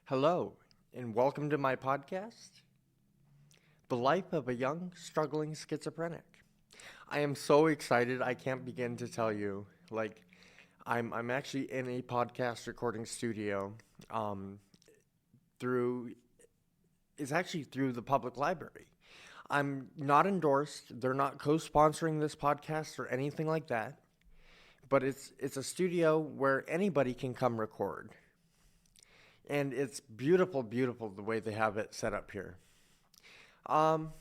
Hello, and welcome to my podcast, The Life of a Young, Struggling Schizophrenic. I am so excited, I can't begin to tell you. I'm actually in a podcast recording studio um, through, it's actually through the public library. I'm not endorsed, they're not co sponsoring this podcast or anything like that, but it's a studio where anybody can come record. And it's beautiful, beautiful the way they have it set up here. Um,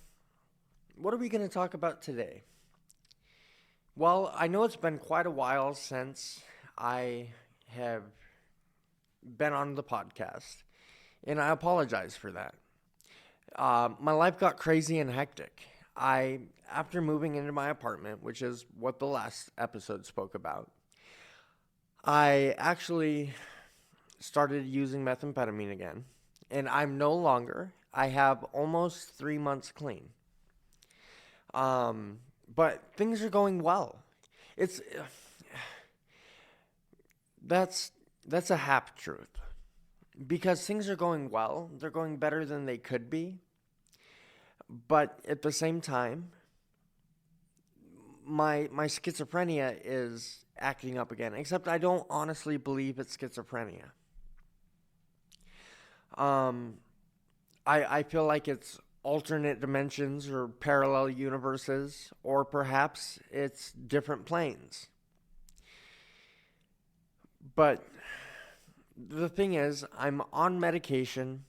what are we going to talk about today? Well, I know it's been quite a while since I have been on the podcast, and I apologize for that. My life got crazy and hectic. After moving into my apartment, which is what the last episode spoke about, I actually started using methamphetamine again, and I'm no longer. I have almost 3 months clean. But things are going well. It's that's a half truth because things are going well. They're going better than they could be. But at the same time, my schizophrenia is acting up again. Except I don't honestly believe it's schizophrenia. Um, I feel like it's alternate dimensions or parallel universes, or perhaps it's different planes. But the thing is, I'm on medication,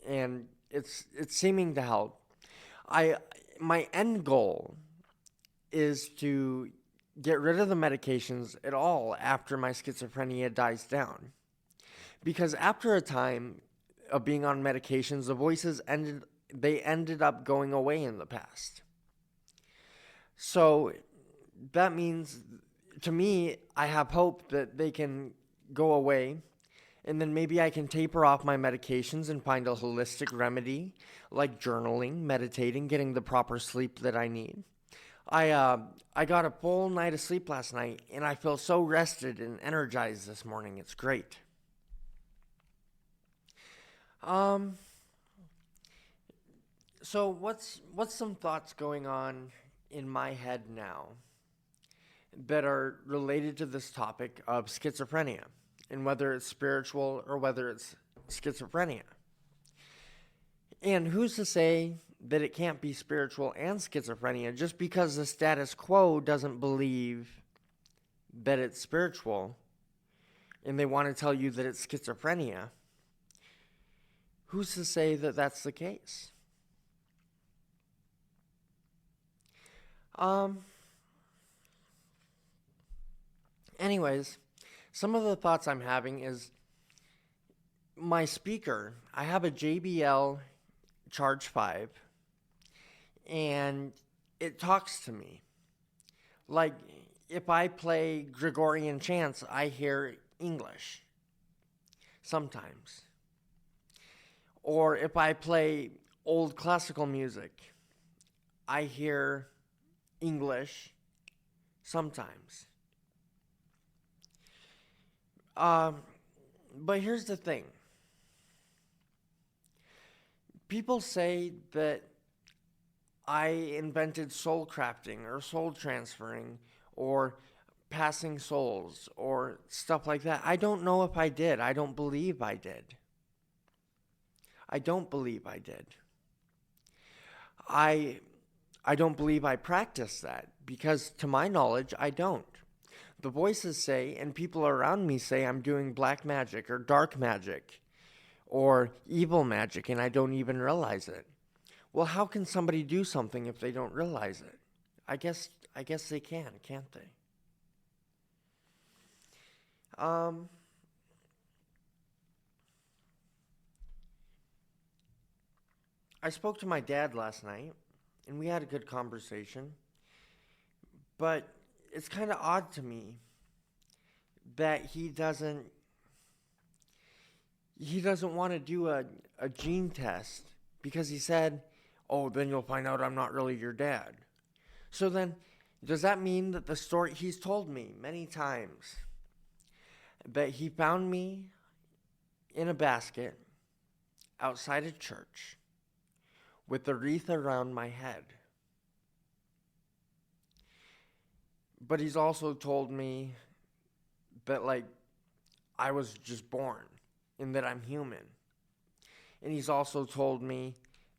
and it's seeming to help. I my end goal is to get rid of the medications at all after my schizophrenia dies down. Because after a time of being on medications, the voices ended up going away in the past. So that means to me I have hope that they can go away, and then maybe I can taper off my medications and find a holistic remedy like journaling, meditating, getting the proper sleep that I need. I got a full night of sleep last night, and I feel so rested and energized this morning. It's great. Um, so what's some thoughts going on in my head now that are related to this topic of schizophrenia, and whether it's spiritual or whether it's schizophrenia? And who's to say that it can't be spiritual and schizophrenia just because the status quo doesn't believe that it's spiritual and they want to tell you that it's schizophrenia? Who's to say that that's the case? Um, Anyways, some of the thoughts I'm having is my speaker. I have a JBL Charge 5, and it talks to me. Like, if I play Gregorian chants, I hear English sometimes. Or if I play old classical music, I hear English sometimes. Um, but here's the thing. People say that I invented soul crafting or soul transferring or passing souls or stuff like that. I don't know if I did. I don't believe I did. I don't believe I did. I I don't believe I practice that because to my knowledge I don't. The voices say and people around me say I'm doing black magic or dark magic or evil magic and I don't even realize it. Well, how can somebody do something if they don't realize it? I guess they can, can't they? Um I spoke to my dad last night and we had a good conversation, but it's kind of odd to me that he doesn't want to do a gene test because he said, "Oh, then you'll find out I'm not really your dad." So then does that mean that the story he's told me many times that he found me in a basket outside a church with a wreath around my head. But he's also told me that, like, I was just born and that I'm human. And he's also told me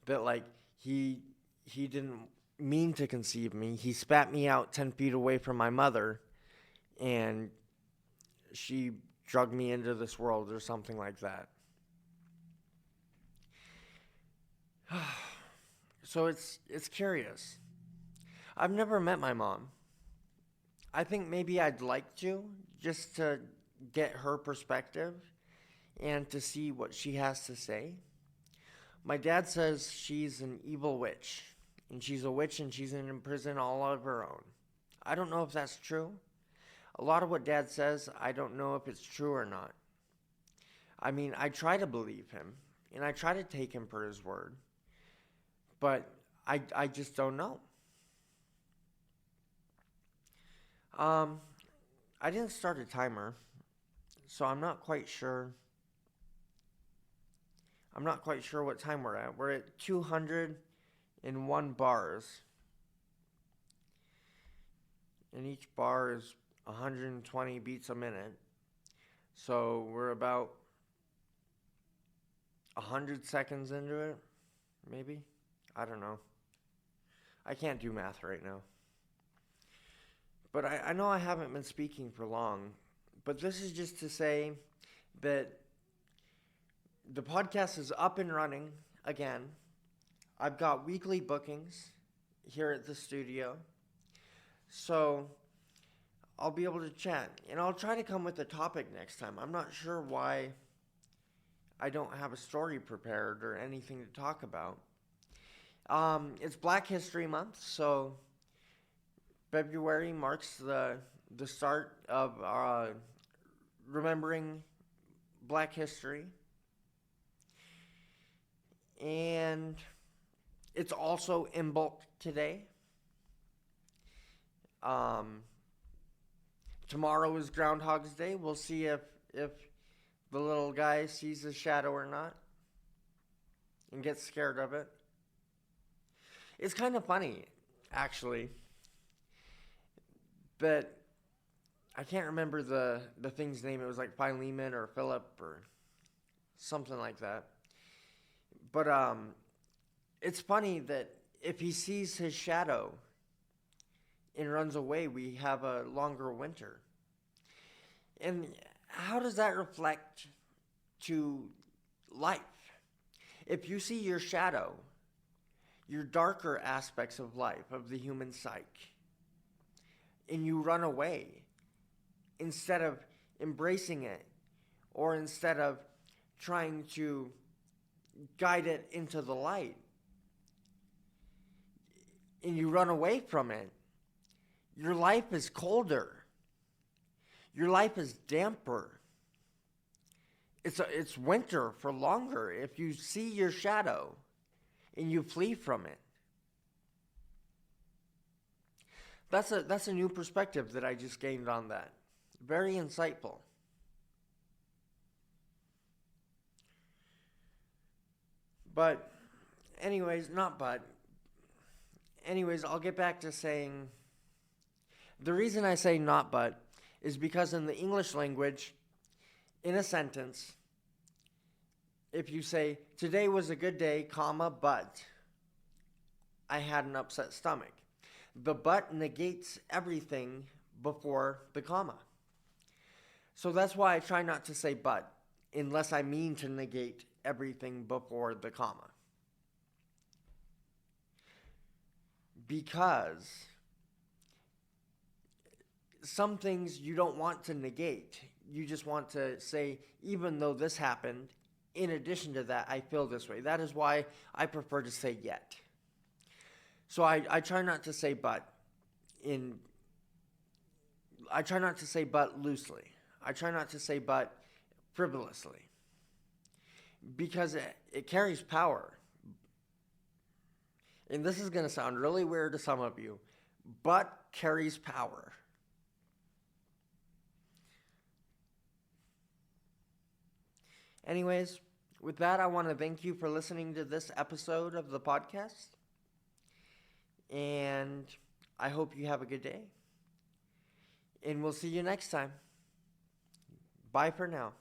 that, like, he didn't mean to conceive me. He spat me out 10 feet away from my mother, and she drugged me into this world or something like that. So it's curious. I've never met my mom. I think maybe I'd like to, just to get her perspective and to see what she has to say. My dad says she's an evil witch, and she's a witch and she's in prison all of her own. I don't know if that's true. A lot of what Dad says, I don't know if it's true or not. I mean, I try to believe him, and I try to take him for his word, but I just don't know. I didn't start a timer, so I'm not quite sure. I'm not quite sure what time we're at. We're at 201 bars. And each bar is 120 beats a minute. So we're about 100 seconds into it, maybe? I don't know. I can't do math right now. But I know I haven't been speaking for long, but this is just to say that the podcast is up and running again. I've got weekly bookings here at the studio, so I'll be able to chat, and I'll try to come with a topic next time. I'm not sure why I don't have a story prepared or anything to talk about. It's Black History Month, so February marks the start of remembering Black history. And it's also Imbolc today. Tomorrow is Groundhog's Day. We'll see if the little guy sees a shadow or not and gets scared of it. It's kind of funny, actually. But I can't remember the thing's name. It was like Philemon or Philip or something like that. But it's funny that if he sees his shadow and runs away, we have a longer winter. And how does that reflect to life? If you see your shadow, your darker aspects of life, of the human psyche, and you run away instead of embracing it, or instead of trying to guide it into the light, and you run away from it, your life is colder. Your life is damper. It's winter for longer if you see your shadow and you flee from it. That's a new perspective that I just gained on that. Very insightful. But anyways, I'll get back to saying, the reason I say not but is because in the English language, in a sentence, if you say, today was a good day, comma, but I had an upset stomach. The but negates everything before the comma. So that's why I try not to say but, unless I mean to negate everything before the comma. Because some things you don't want to negate. You just want to say, even though this happened, in addition to that, I feel this way. That is why I prefer to say yet. So I try not to say but I try not to say but loosely. I try not to say but frivolously. Because it carries power. And this is going to sound really weird to some of you, but carries power. Anyways, With that, I want to thank you for listening to this episode of the podcast. And I hope you have a good day. And we'll see you next time. Bye for now.